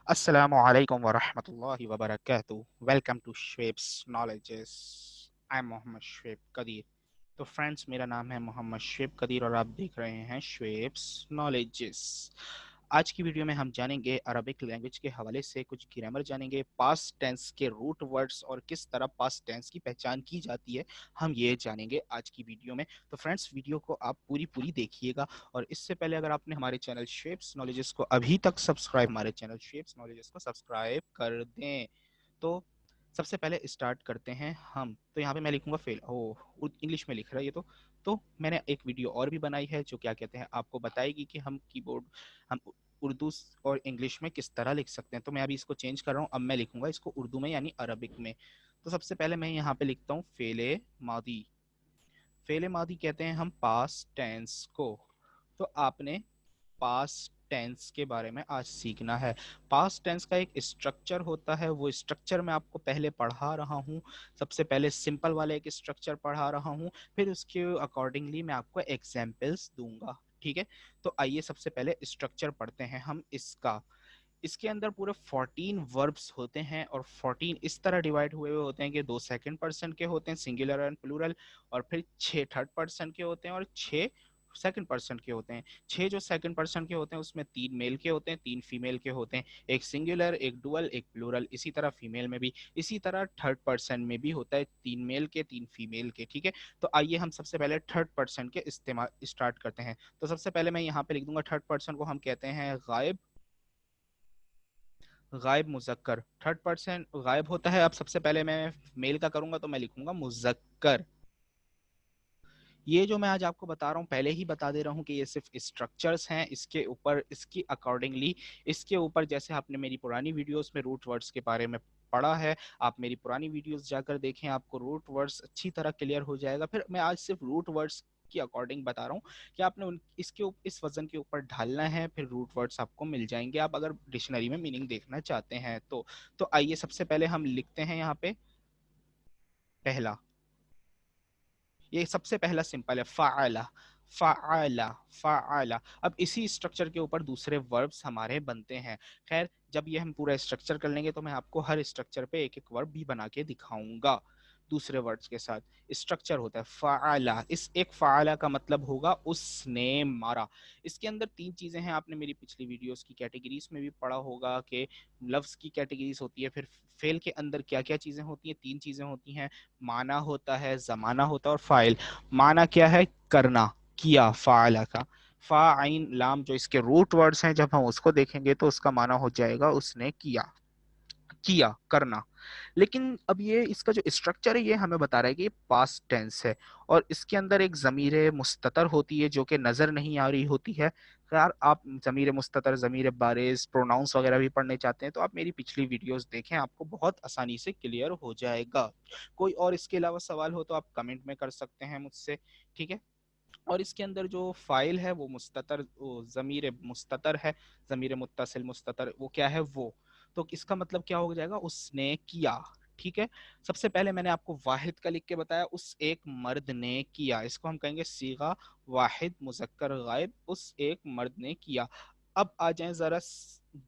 Assalamu alaikum wa rahmatullahi wa barakatuh. Welcome to Shweb's Knowledges. I'm Mohammad Shweb Kadir. तो friends, मेरा नाम है मोहम्मद शुएब कदीर और आप देख रहे हैं शुएब्स नॉलेजेस। आज की वीडियो में हम जानेंगे अरबिक लैंग्वेज के हवाले से कुछ ग्रामर जानेंगे, पास्ट टेंस के रूट वर्ड्स और किस तरह पास्ट टेंस की पहचान की जाती है, हम ये जानेंगे आज की वीडियो में। तो फ्रेंड्स, वीडियो को आप पूरी देखिएगा। और इससे पहले अगर आपने हमारे चैनल शुएब्स नॉलेजेस को अभी तक सब्सक्राइब हमारे चैनल शुएब्स नॉलेजेस को सब्सक्राइब कर दें। तो सबसे पहले स्टार्ट करते हैं हम। तो यहाँ पे मैं लिखूंगा फेल, ओ इंग्लिश में लिख रहा है ये। तो मैंने एक वीडियो और भी बनाई है जो क्या कहते हैं आपको बताएगी कि हम कीबोर्ड हम उर्दू और इंग्लिश में किस तरह लिख सकते हैं। तो मैं अभी इसको चेंज कर रहा हूँ, अब मैं लिखूंगा इसको उर्दू में यानी अरबिक में। तो सबसे पहले मैं यहाँ पे लिखता हूँ फेले मादी। फेले मादी कहते हैं हम पास्ट टेंस को। तो आपने पास्ट टेंस के बारे में आज सीखना है। पास्ट टेंस का एक स्ट्रक्चर होता है, वो स्ट्रक्चर मैं आपको पहले पढ़ा रहा हूँ। सबसे पहले सिंपल वाले एक स्ट्रक्चर पढ़ा रहा हूँ, फिर उसके अकॉर्डिंगली मैं आपको एग्जाम्पल्स दूंगा। ठीक है, तो आइए सबसे पहले स्ट्रक्चर पढ़ते हैं हम इसका। इसके अंदर पूरे 14 वर्ब्स होते हैं और 14 इस तरह डिवाइड हुए हुए होते हैं कि 2 सेकंड पर्सन के होते हैं सिंगुलर एंड प्लूरल, और फिर 6 थर्ड पर्सन के होते हैं और 6 सेकंड पर्सन के होते हैं। 6 जो सेकंड पर्सन के होते हैं उसमें 3 मेल के होते हैं, 3 फीमेल के होते हैं, एक सिंगुलर, एक डुअल, एक प्लूरल। इसी तरह फीमेल में भी, इसी तरह थर्ड पर्सन में भी होता है, 3 मेल के 3 फीमेल के। ठीक है, तो आइए हम सबसे पहले थर्ड पर्सन के इस्तेमाल स्टार्ट करते हैं। तो सबसे पहले मैं यहाँ पे लिख दूंगा थर्ड पर्सन को हम कहते हैं गायब। गायब मुजक्कर, थर्ड पर्सन गायब होता है। अब सबसे पहले मैं मेल का करूंगा तो मैं लिखूंगा मुजक्कर। ये जो मैं आज आपको बता रहा हूँ पहले ही बता दे रहा हूँ कि ये सिर्फ स्ट्रक्चर्स हैं, इसके ऊपर इसकी अकॉर्डिंगली इसके ऊपर जैसे आपने मेरी पुरानी वीडियोस में रूट वर्ड्स के बारे में पढ़ा है, आप मेरी पुरानी वीडियोस जाकर देखें, आपको रूट वर्ड्स अच्छी तरह क्लियर हो जाएगा। फिर मैं आज सिर्फ रूट वर्ड्स की अकॉर्डिंग बता रहा हूँ कि आपने इस वजन के ऊपर ढालना है, फिर रूट वर्ड्स आपको मिल जाएंगे आप अगर डिक्शनरी में मीनिंग देखना चाहते हैं तो आइए सबसे पहले हम लिखते हैं यहाँ पे पहला। ये सबसे पहला सिंपल है, फाअला। फाअला, फाअला। अब इसी स्ट्रक्चर के ऊपर दूसरे वर्ब्स हमारे बनते हैं। खैर, जब ये हम पूरा स्ट्रक्चर कर लेंगे तो मैं आपको हर स्ट्रक्चर पे एक एक वर्ब भी बना के दिखाऊंगा दूसरे वर्ड्स के साथ। स्ट्रक्चर होता है फाअला। इस एक फाअला का मतलब होगा उसने मारा। इसके अंदर 3 चीजें हैं, आपने मेरी पिछली वीडियोस की कैटेगरीज में भी पढ़ा होगा कि लफ्ज की कैटेगरीज होती है, फिर फेल के अंदर क्या क्या चीजें होती हैं। 3 चीजें होती हैं, माना होता है, जमाना होता है और फाइल। माना क्या है? करना, किया, फाला का। फा आइन लाम जो इसके रूट वर्ड्स हैं, जब हम उसको देखेंगे तो उसका माना हो जाएगा उसने किया। किया, करना। लेकिन अब ये इसका जो स्ट्रक्चर है ये हमें बता रहा है कि ये पास्ट टेंस है और इसके अंदर एक ज़मीर मुस्ततर होती है जो कि नज़र नहीं आ रही होती है। यार, आप ज़मीर मुस्ततर, ज़मीर बारिज, प्रोनाउंस वगैरह भी पढ़ने चाहते हैं तो आप मेरी पिछली वीडियोस देखें, आपको बहुत आसानी से क्लियर हो जाएगा। कोई और इसके अलावा सवाल हो तो आप कमेंट में कर सकते हैं मुझसे। ठीक है, और इसके अंदर जो फाइल है वो मुस्ततर, वो ज़मीर मुस्ततर है। ज़मीर मुत्तसिल मुस्ततर वो क्या है वो, तो इसका मतलब क्या हो जाएगा? उसने किया। ठीक है, सबसे पहले मैंने आपको वाहिद का लिख के बताया, उस एक मर्द ने किया। इसको हम कहेंगे सीगा वाहिद मुजक्कर गायब, उस एक मर्द ने किया। अब आ जाए जरा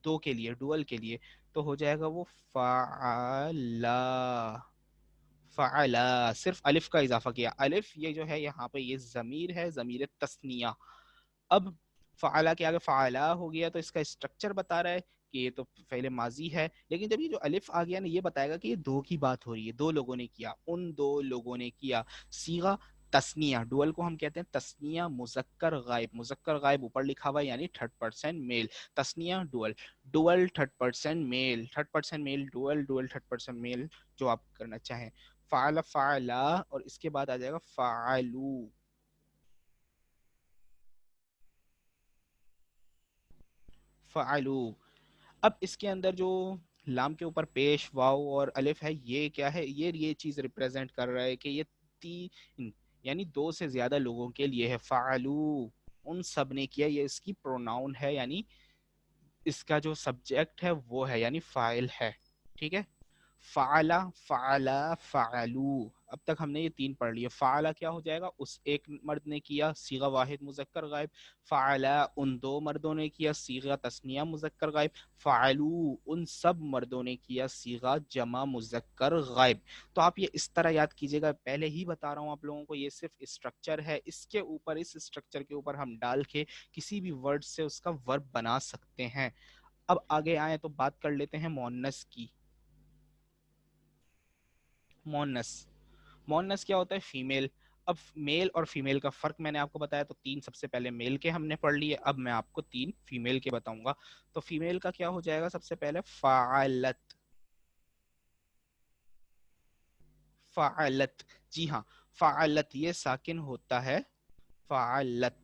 दो के लिए, डुअल के लिए, तो हो जाएगा वो फाला। फ़अला, सिर्फ अलिफ का इजाफा किया। अलिफ ये जो है यहाँ पे ये ज़मीर है, ज़मीर तस्निया। अब फ़अला के आगे फ़अला हो गया तो इसका स्ट्रक्चर बता रहा है कि ये तो फ़ेल माजी है, लेकिन जब ये जो अलिफ आ गया ना ये बताएगा कि ये दो की बात हो रही है, दो लोगों ने किया, उन दो लोगों ने किया। सीगा तस्निया, डुअल को हम कहते हैं तस्निया मुजक्कर गायब। मुजक्कर गायब ऊपर लिखा हुआ है यानी थर्ड पर्सन मेल। तस्निया dual, dual third person male, third person male dual, dual third person male, जो आप करना चाहें। फ़अल फ़अला और इसके बाद आ जाएगा फ़अलू। फ़अलू। अब इसके अंदर जो लाम के ऊपर पेश वाव और अलिफ है, ये क्या है? ये चीज रिप्रेजेंट कर रहा है कि ये तीन यानी दो से ज्यादा लोगों के लिए है। फ़अलू, उन सब ने किया, ये इसकी प्रोनाउन है यानी इसका जो सब्जेक्ट है वो है यानी फाइल है। ठीक है, फ़अला फ़अला फ़अलू। अब तक हमने ये 3 पढ़ लिए। फ़अला क्या हो जाएगा, उस एक मर्द ने किया, सीगा वाहिद मुज़क्कर गायब। फ़अला उन 2 मर्दों ने किया, सीगा तस्निया मुज़क्कर गायब। फ़अलू उन सब मर्दों ने किया, सीगा जमा मुज़क्कर गायब। तो आप ये इस तरह याद कीजिएगा, पहले ही बता रहा हूँ आप लोगों को, ये सिर्फ स्ट्रक्चर है, इसके ऊपर, इस स्ट्रक्चर के ऊपर हम डाल के किसी भी वर्ड से उसका वर्ब बना सकते हैं। अब आगे आए तो बात कर लेते हैं मोनस की। मोनस, मोनस क्या होता है, फीमेल। अब मेल और फीमेल का फर्क मैंने आपको बताया, तो 3 सबसे पहले मेल के हमने पढ़ लिए, अब मैं आपको 3 फीमेल के बताऊंगा। तो फीमेल का क्या हो जाएगा, सबसे पहले फ़ालत। फ़ालत, जी हाँ, फ़ालत ये साकिन होता है, फ़ालत।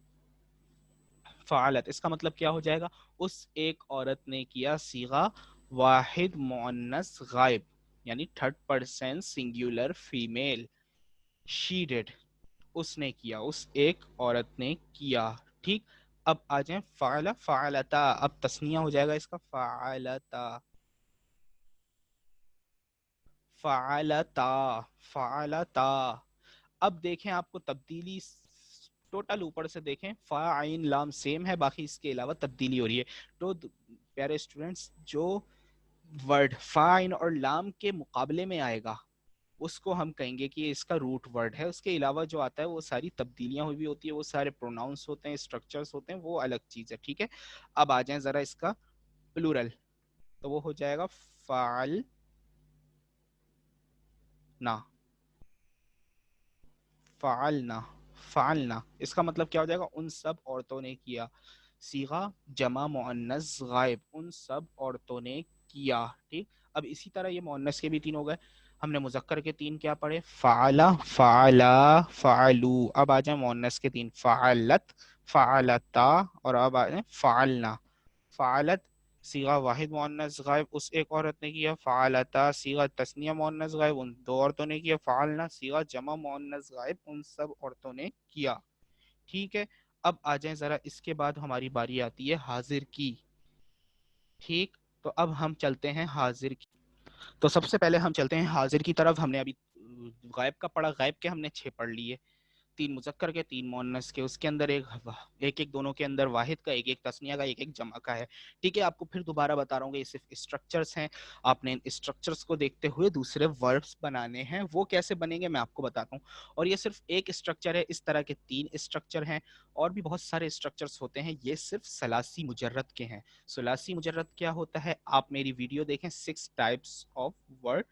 फ़ालत इसका मतलब क्या हो जाएगा, उस एक औरत ने किया, सीगा वाहिद मुअन्नस गायब, यानी third person singular female. She did, उसने किया, उस एक औरत ने किया। ठीक, अब आ जाए फ़अला फ़अलता, अब तस्निया हो जाएगा इसका, फ़अलता फ़अलता फ़अलता। अब देखें आपको तब्दीली, टोटल ऊपर से देखें, फा आइन लाम सेम है, बाकी इसके अलावा तब्दीली हो रही है। तो प्यारे स्टूडेंट्स, जो वर्ड फा आइन और लाम के मुकाबले में आएगा उसको हम कहेंगे कि ये इसका रूट वर्ड है। उसके अलावा जो आता है वो सारी तब्दीलियां हुई भी होती है, वो सारे प्रोनाउंस होते हैं, स्ट्रक्चर्स होते हैं, वो अलग चीज है। ठीक है, अब आ जाए जरा इसका प्लूरल, तो वो हो जाएगा फाल ना, फालना, फालना। इसका मतलब क्या हो जाएगा, उन सब औरतों ने किया। सीगा जमा मुअन्नस गायब, उन सब औरतों ने किया। ठीक, अब इसी तरह ये मुअन्नस के भी 3 हो गए। हमने मुजक्कर के 3 क्या पढ़े, फाला फाला फालू। अब आ जाए मुअन्नस के 3, फालत फालता, और अब आ जाए फालना। फ़ालत सीगा वाहिद मुअन्नस गायब, उस एक औरत ने किया। फ़ालता सीगा तस्निया मुअन्नस गायब, उन 2 औरतों ने किया। फ़ालना सीगा जमा मुअन्नस गायब, उन सब औरतों ने किया। ठीक है, अब आ जाए जरा, इसके बाद हमारी बारी आती है हाजिर की। ठीक, तो अब हम चलते हैं हाजिर की। तो सबसे पहले हम चलते हैं हाजिर की तरफ। हमने अभी गायब का पढ़ा, गायब के हमने 6 पढ़ लिए, 3 मुजक्कर के 3 मुअन्नस के, उसके अंदर एक एक दोनों के अंदर वाहिद का, एक एक तस्निया का, एक एक जमा का है। ठीक है, आपको फिर दोबारा बता रहा हूँ, ये सिर्फ स्ट्रक्चर्स हैं, आपने इन स्ट्रक्चर्स को देखते हुए दूसरे वर्ब्स बनाने हैं। वो कैसे बनेंगे मैं आपको बताता हूँ। और ये सिर्फ एक स्ट्रक्चर है, इस तरह के 3 स्ट्रक्चर हैं, और भी बहुत सारे स्ट्रक्चर्स होते हैं, ये सिर्फ सलासी मुजर्रद के हैं। सलासी मुजर्रद क्या होता है, आप मेरी वीडियो देखें, 6 types of word,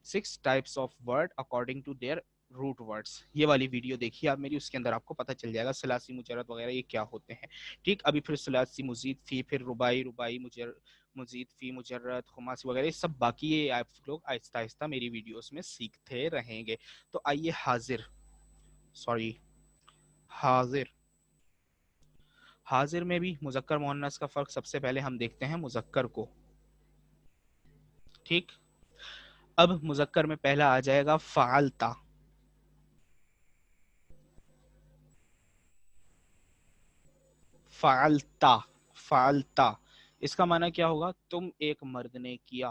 6 types of word according to their root words, ये वाली वीडियो देखिए आप मेरी, उसके अंदर आपको पता चल जाएगा सलासी मुजर्रद वगैरह ये क्या होते हैं। ठीक, अभी फिर सलासी मुजीद फी, फिर रुबाई रुबाई मुजीद फी मुजर्रद खुमासी वगैरह, ये सब बाकी ये आप लोग आहिस्ता आहिस्ता मेरी वीडियोस में सीखते रहेंगे। तो आइए हाजिर, सॉरी, हाजिर, हाजिर में भी मुजक्कर मुअन्नस का फर्क सबसे पहले हम देखते हैं मुजक्कर को। ठीक, अब मुजक्कर में पहला आ जाएगा फालता। फालता, फालता, इसका माना क्या होगा, तुम एक मर्द ने किया।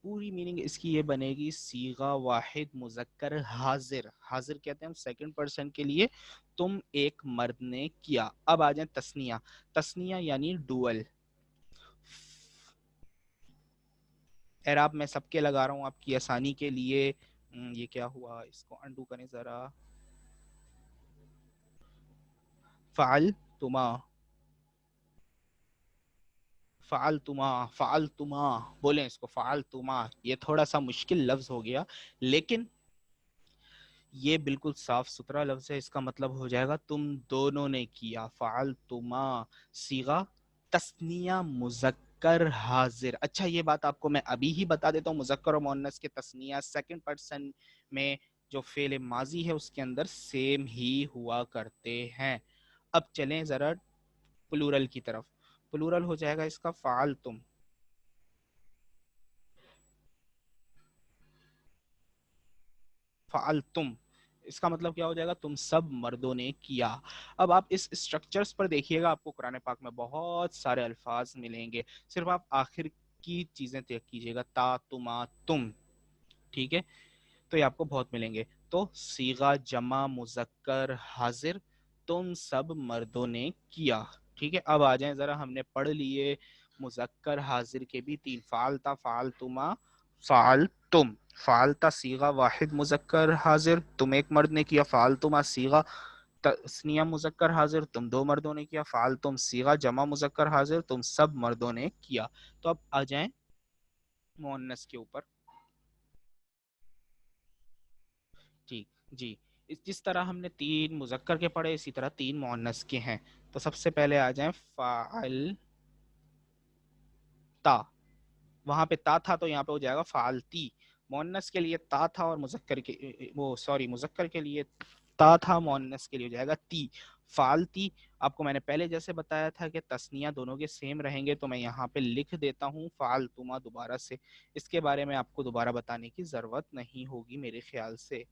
पूरी मीनिंग इसकी ये बनेगी, सीगा वाहिद मुजक्कर हाजिर, हाजिर कहते हैं हम सेकंड पर्सन के लिए, तुम एक मर्द ने किया। अब आ जाए तस्निया, तस्निया यानी डुअल। एराब मैं सबके लगा रहा हूँ आपकी आसानी के लिए। ये क्या हुआ, इसको अंडू करें जरा। फाल तुमा, फालतुमा, फालतुमा, बोलें इसको फालतुमा। ये थोड़ा सा मुश्किल लफ्ज हो गया, लेकिन ये बिल्कुल साफ सुथरा लफ्ज है। इसका मतलब हो जाएगा तुम दोनों ने किया, फालतुमा, सीगा तस्निया मुजक्कर हाजिर। अच्छा, ये बात आपको मैं अभी ही बता देता हूँ, मुजक्कर और मुअन्नस के तस्निया सेकंड पर्सन में जो फेल माजी है उसके अंदर सेम ही हुआ करते हैं। अब चलें जरा प्लूरल की तरफ। प्लूरल हो जाएगा इसका फालतुम, फालतुम, इसका मतलब क्या हो जाएगा, तुम सब मर्दों ने किया। अब आप इस स्ट्रक्चर्स पर देखिएगा, आपको कुरान पाक में बहुत सारे अल्फाज मिलेंगे, सिर्फ आप आखिर की चीजें तय कीजिएगा, ता तुमा तुम। ठीक है, तो ये आपको बहुत मिलेंगे। تو صیغہ جمع مذکر حاضر تم سب مردوں نے کیا. ٹھیک ہے, اب آ جائیں ذرا, ہم نے پڑھ لیے مذکر حاضر کے بھی تین, فعلتا فعلتما فعلتم. فعلتا صیغہ واحد مذکر حاضر, تم ایک مرد نے کیا. فعلتما صیغہ تثنیہ مذکر حاضر, تم دو مردوں نے کیا. فعلتم صیغہ جمع مذکر حاضر, تم سب مردوں نے کیا. تو اب آ جائیں مؤنث کے اوپر. ٹھیک جی, جس طرح ہم نے تین مذکر کے پڑھے اسی طرح تین مؤنث کے ہیں. تو سب سے پہلے آ جائیں فعل تا, وہاں پہ تا تھا تو یہاں پہ ہو جائے گا فعلتی. مؤنث کے لیے تا تھا اور مذکر کے مذکر کے لیے تا تھا, مؤنث کے لیے ہو جائے گا تی. فعلتی آپ کو میں نے پہلے جیسے بتایا تھا کہ تثنیہ دونوں کے سیم رہیں گے, تو میں یہاں پہ لکھ دیتا ہوں فعلتما دوبارہ سے. اس کے بارے میں آپ کو دوبارہ بتانے کی ضرورت نہیں ہوگی میرے خیال سے.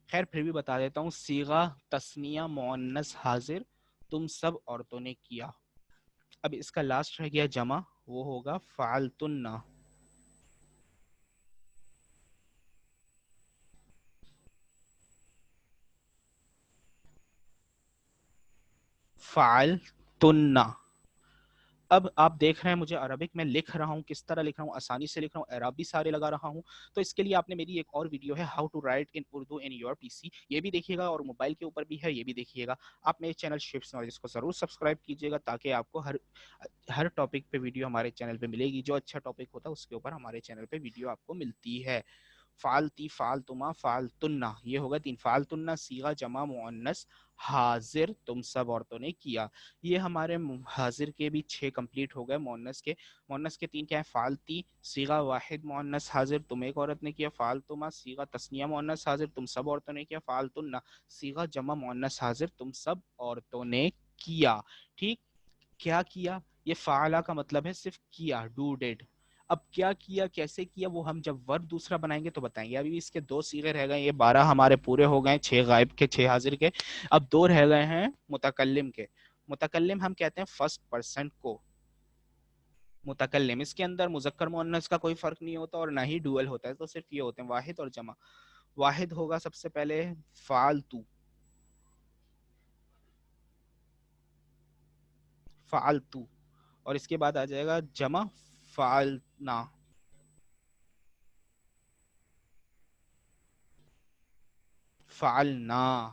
خیر پھر بھی بتا دیتا ہوں, صیغہ تثنیہ مؤنث حاضر تم سب عورتوں نے کیا. اب اس کا لاسٹ رہ گیا جمع, وہ ہوگا فعلتن. فعلتن. اب آپ دیکھ رہے ہیں مجھے عربک میں لکھ رہا ہوں, کس طرح لکھ رہا ہوں, آسانی سے لکھ رہا ہوں, اعراب بھی سارے لگا رہا ہوں. تو اس کے لیے آپ نے میری ایک اور ویڈیو ہے how to write in Urdu in your P C, یہ بھی دیکھیے گا, اور موبائل کے اوپر بھی ہے یہ بھی دیکھیے گا. آپ میرے چینل شیپس نالج کو ضرور سبسکرائب کیجیے گا, تاکہ آپ کو ہر ٹاپک پہ ویڈیو ہمارے چینل پہ ملے گی. جو اچھا ٹاپک ہوتا ہے اس کے اوپر ہمارے چینل پہ ویڈیو آپ کو ملتی ہے. فعلتی فعلتما فعلتن, یہ ہوگا تین. فعلتن صیغہ جمع مؤنث حاضر تم سب عورتوں نے کیا. یہ ہمارے حاضر کے بھی 6 کمپلیٹ ہو گئے. مؤنث کے تین کیا ہے, فعلتی صیغہ واحد مؤنث حاضر تم ایک عورت نے کیا. فعلتما صیغہ تثنیہ مؤنث حاضر تم سب عورتوں نے کیا. فعلتن صیغہ جمع مؤنث حاضر تم سب عورتوں نے کیا. ٹھیک, کیا کیا, یہ فعلا کا مطلب ہے صرف کیا, ڈو ڈیڈ. اب کیا کیا, کیسے کیا, وہ ہم جب ورب دوسرا بنائیں گے تو بتائیں گے. ابھی اس کے 2 صیغے رہ گئے, یہ 12 ہمارے پورے ہو گئے, 6 غائب کے 6 حاضر کے. اب 2 رہ گئے ہیں متکلم کے. متکلم ہم کہتے ہیں فرسٹ پرسن کو. متکلم اس کے اندر مذکر مؤنث کا کوئی فرق نہیں ہوتا, اور نہ ہی ڈوئل ہوتا ہے, تو صرف یہ ہوتے ہیں واحد اور جمع. واحد ہوگا سب سے پہلے فعلتو, فعلتو, اور اس کے بعد آ جائے گا جمع فعلنا. فعلنا,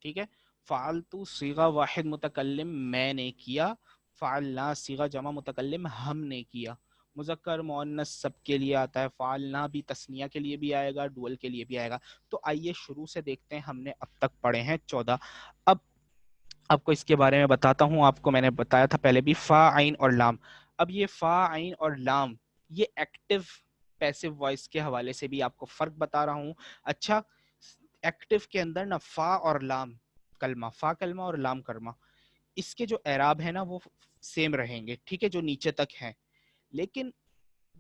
ٹھیک ہے. فعلتو صیغہ واحد متکلم میں نے کیا. فعلنا صیغہ جمع متکلم ہم نے کیا. مذکر مؤنث سب کے لیے آتا ہے. فعلنا بھی تثنیہ کے لیے بھی آئے گا, ڈوئل کے لیے بھی آئے گا. تو آئیے شروع سے دیکھتے ہیں, ہم نے اب تک پڑھے ہیں 14. اب آپ کو اس کے بارے میں بتاتا ہوں. آپ کو میں نے بتایا تھا پہلے بھی, فا عین اور لام. اب یہ فا عین اور لام یہ ایکٹیو پیسو وائس کے حوالے سے بھی آپ کو فرق بتا رہا ہوں. اچھا, ایکٹیو کے اندر نا فا اور لام کلمہ, فا کلمہ اور لام کلمہ, اس کے جو اعراب ہے نا وہ سیم رہیں گے, ٹھیک ہے, جو نیچے تک ہیں. لیکن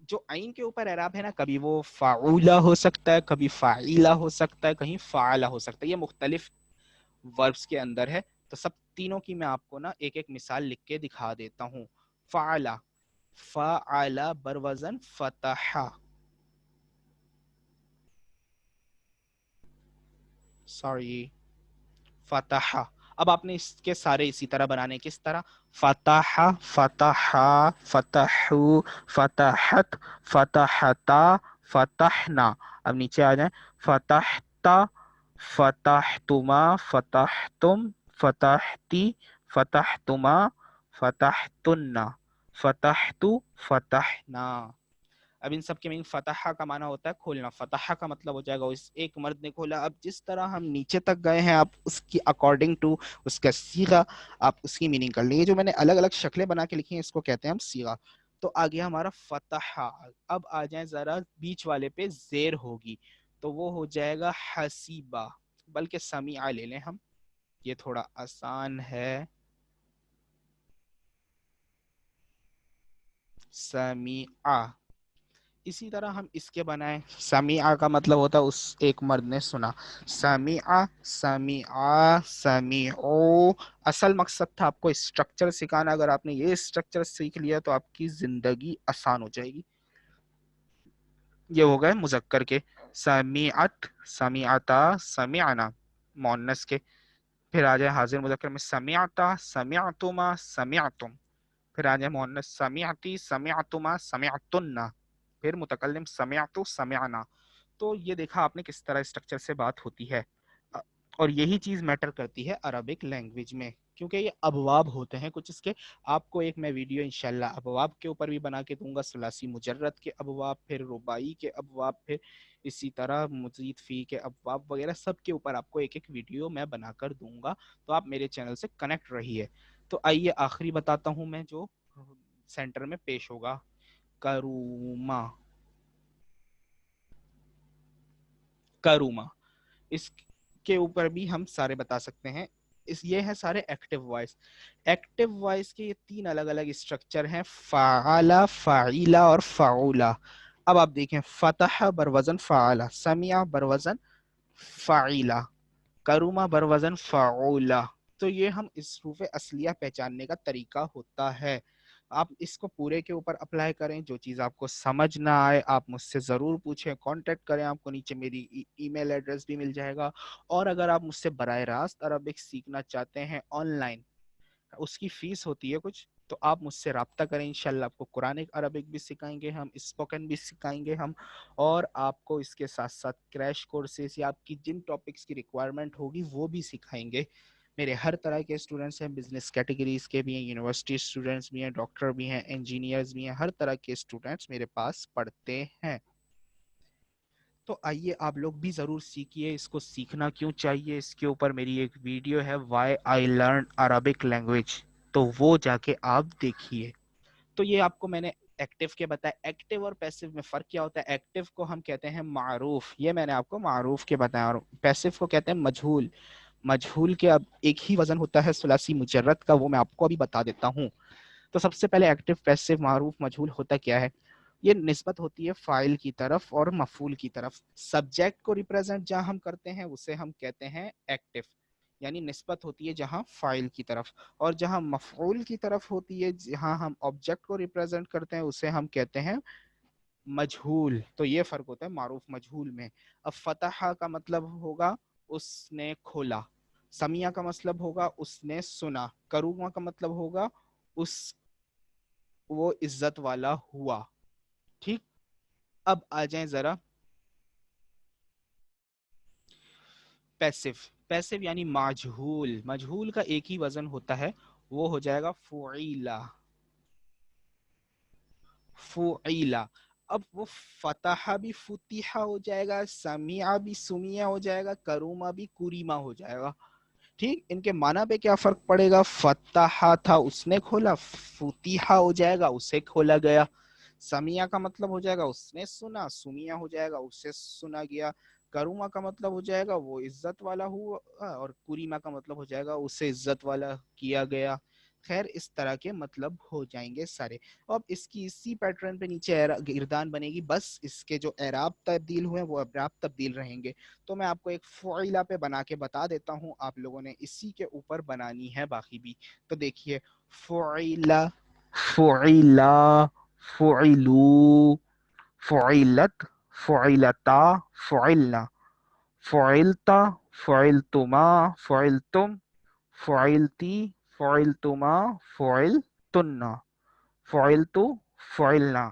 جو عین کے اوپر اعراب ہے نا, کبھی وہ فعولا ہو سکتا ہے, کبھی فاعیلا ہو سکتا ہے, کہیں فعلا ہو سکتا ہے. یہ مختلف وربس کے اندر ہے. تو سب تینوں کی میں آپ کو نا ایک ایک مثال لکھ کے دکھا دیتا ہوں. فعلا, فعلا بروزن فتح, سوری فتح. اب آپ نے اس کے سارے اسی طرح بنانے, کس طرح, فتح فتحا فتحو فتحت فتحتا فتحنا. اب نیچے آ جائیں, فتحتا فتحتما فتحتم فتحتی فتحتما فتحتن فتحتو فتحنا. اب ان سب کے میننگ, فتح کا معنی ہوتا ہے کھولنا, فتح کا مطلب ہو جائے گا اس ایک مرد نے کھولا. اب جس طرح ہم نیچے تک گئے ہیں, آپ اس کی اکارڈنگ ٹو اس کا صیغہ آپ اس کی میننگ کر لیں. یہ جو میں نے الگ الگ شکلیں بنا کے لکھی ہیں اس کو کہتے ہیں ہم صیغہ. تو آ گیا ہمارا فتح. اب آ جائیں ذرا بیچ والے پہ, زیر ہوگی تو وہ ہو جائے گا حسیبہ, بلکہ سمیعہ لے لیں ہم, یہ تھوڑا آسان ہے. سمیعہ. اسی طرح ہم اس کے بنائیں, سمیعہ کا مطلب ہوتا ہے اس ایک مرد نے سنا. سمیعہ سمیعہ سمیعو. اصل مقصد تھا آپ کو اسٹرکچر سکھانا. اگر آپ نے یہ اسٹرکچر سیکھ لیا تو آپ کی زندگی آسان ہو جائے گی. یہ ہو گئے مذکر کے. سمیعت، سمیعتا، سمعنا مؤنث کے. پھر آ جائے حاضر مذکر میں سمعتا، سمعتما، سمعتم. پھر آ جائے مؤنث سمعتی، سمعتما، سمعتن. پھر متکلم سمعت، سمعنا. تو یہ دیکھا آپ نے کس طرح اسٹرکچر سے بات ہوتی ہے. اور یہی چیز میٹر کرتی ہے عربک لینگویج میں، کیونکہ یہ ابواب ہوتے ہیں کچھ اس کے. آپ کو ایک میں ویڈیو انشاءاللہ ابواب کے اوپر بھی بنا کے دوں گا، ثلاثی مجرد کے ابواب، پھر رباعی کے ابواب، پھر اسی طرح مزید فی کے ابواب وغیرہ سب کے اوپر آپ کو ایک ایک ویڈیو میں بنا کر دوں گا. تو آپ میرے چینل سے کنیکٹ رہیے. تو آئیے آخری بتاتا ہوں میں جو سینٹر میں پیش ہوگا. کروما، کروما، اس کے اوپر بھی ہم سارے بتا سکتے ہیں. یہ ہے سارے ایکٹیو وائس. ایکٹیو وائس کے یہ تین الگ الگ اسٹرکچر ہیں، فعلا، فعیلا اور فعولا. اب آپ دیکھیں، فتح بروزن فعلا، سمع بروزن فعیلا، کروما بروزن فعولا. تو یہ ہم اس حروف اصلیہ پہچاننے کا طریقہ ہوتا ہے. آپ اس کو پورے کے اوپر اپلائی کریں. جو چیز آپ کو سمجھ نہ آئے آپ مجھ سے ضرور پوچھیں، کانٹیکٹ کریں. آپ کو نیچے میری ای میل ایڈریس بھی مل جائے گا. اور اگر آپ مجھ سے براہ راست عربک سیکھنا چاہتے ہیں آن لائن، اس کی فیس ہوتی ہے کچھ، تو آپ مجھ سے رابطہ کریں. انشاءاللہ آپ کو قرآن عربک بھی سکھائیں گے ہم، اسپوکن بھی سکھائیں گے ہم، اور آپ کو اس کے ساتھ ساتھ کریش کورسز یا آپ کی جن ٹاپکس کی ریکوائرمنٹ ہوگی وہ بھی سکھائیں گے. میرے ہر طرح کے اسٹوڈنٹس ہیں، بزنس کیٹیگریز کے بھی ہیں، یونیورسٹی اسٹوڈنٹس بھی ہیں، ڈاکٹر بھی ہیں، انجینئرز بھی ہیں. ہر طرح کے اسٹوڈنٹس میرے پاس پڑھتے ہیں. تو آئیے آپ لوگ بھی ضرور سیکھیے. اس کو سیکھنا کیوں چاہیے، اس کے اوپر میری ایک ویڈیو ہے، why I learn Arabic language, تو وہ جا کے آپ دیکھیے. تو یہ آپ کو میں نے ایکٹیو کے بتایا. ایکٹیو اور پیسو میں فرق کیا ہوتا ہے؟ ایکٹیو کو ہم کہتے ہیں معروف، یہ میں نے آپ کو معروف کے بتایا، اور پیسو کو کہتے ہیں مجہول. مجہول کے اب ایک ہی وزن ہوتا ہے ثلاثی مجرد کا، وہ میں آپ کو ابھی بتا دیتا ہوں. تو سب سے پہلے ایکٹیو، پیسو، معروف، مجہول ہوتا کیا ہے؟ یہ نسبت ہوتی ہے فاعل کی طرف اور مفعول کی طرف. سبجیکٹ کو ریپرزینٹ جہاں ہم کرتے ہیں اسے ہم کہتے ہیں ایکٹیو، یعنی نسبت ہوتی ہے جہاں فاعل کی طرف. اور جہاں مفعول کی طرف ہوتی ہے، جہاں ہم آبجیکٹ کو ریپرزینٹ کرتے ہیں اسے ہم کہتے ہیں مجہول. تو یہ فرق ہوتا ہے معروف مجہول میں. اب فتح کا مطلب ہوگا اس نے کھولا، سمیع کا مطلب ہوگا اس نے سنا، کروما کا مطلب ہوگا اس وہ عزت والا ہوا. ٹھیک. اب آ جائیں ذرا پیسو. پیسو یعنی مجہول. مجہول کا ایک ہی وزن ہوتا ہے، وہ ہو جائے گا فعیلا. فعیلا. اب وہ فتح بھی فتح ہو جائے گا، سمیع بھی سمیع ہو جائے گا، کروما بھی کریما ہو جائے گا. ٹھیک. ان کے معنی پہ کیا فرق پڑے گا؟ فتح تھا اس نے کھولا، فتح ہو جائے گا اسے کھولا گیا. سمیع کا مطلب ہو جائے گا اس نے سنا، سمیع ہو جائے گا اسے سنا گیا. کروما کا مطلب ہو جائے گا وہ عزت والا ہوا، اور کریما کا مطلب ہو جائے گا اسے عزت والا کیا گیا. خیر اس طرح کے مطلب ہو جائیں گے سارے. اب اس کی اسی پیٹرن پہ نیچے گردان بنے گی، بس اس کے جو اعراب تبدیل ہوئے وہ اعراب تبدیل رہیں گے. تو میں آپ کو ایک فعیلا پہ بنا کے بتا دیتا ہوں، آپ لوگوں نے اسی کے اوپر بنانی ہے باقی بھی. تو دیکھیے، فعیلا، فعیلا، فعلو، فعلت، فعلتا، فعلنا، فعلتا، فعلتما، فعلتم، فعلتی، فعلتما، فعلتن، فعلتو، فعلنا.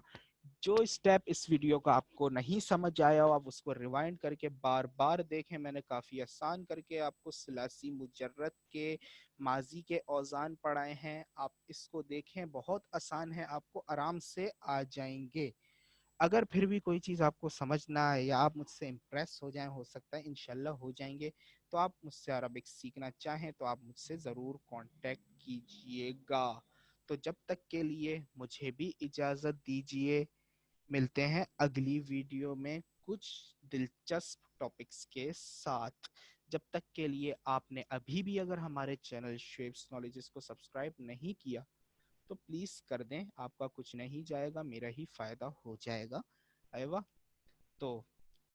جو اسٹیپ اس ویڈیو کا آپ کو نہیں سمجھ آیا ہو، آپ اس کو ریوائنڈ کر کے بار بار دیکھیں. میں نے کافی آسان کر کے آپ کو ثلاثی مجرد کے ماضی کے اوزان پڑھائے ہیں. آپ اس کو دیکھیں، بہت آسان ہے، آپ کو آرام سے آ جائیں گے. اگر پھر بھی کوئی چیز آپ کو سمجھ نہ آئے یا آپ مجھ سے امپریس ہو جائیں، ہو سکتا ہے انشاءاللہ ہو جائیں گے، تو آپ مجھ سے عربک سیکھنا چاہیں تو آپ مجھ سے ضرور کانٹیکٹ کیجئے گا. تو جب تک کے لیے مجھے بھی اجازت دیجئے. ملتے ہیں اگلی ویڈیو میں کچھ دلچسپ ٹاپکس کے ساتھ. جب تک کے لیے آپ نے ابھی بھی اگر ہمارے چینل شیپس نالجز کو سبسکرائب نہیں کیا تو پلیز کر دیں. آپ کا کچھ نہیں جائے گا، میرا ہی فائدہ ہو جائے گا. ایوہ. تو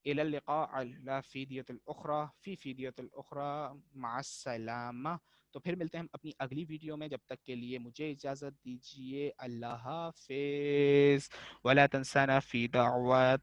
إلى اللقاء على فیدیت الأخرى فی فیدیت الأخرى، مع السلامہ. تو پھر ملتے ہیں ہم اپنی اگلی ویڈیو میں. جب تک کے لیے مجھے اجازت دیجیے. اللہ حافظ. ولا تنسانا فی دعوات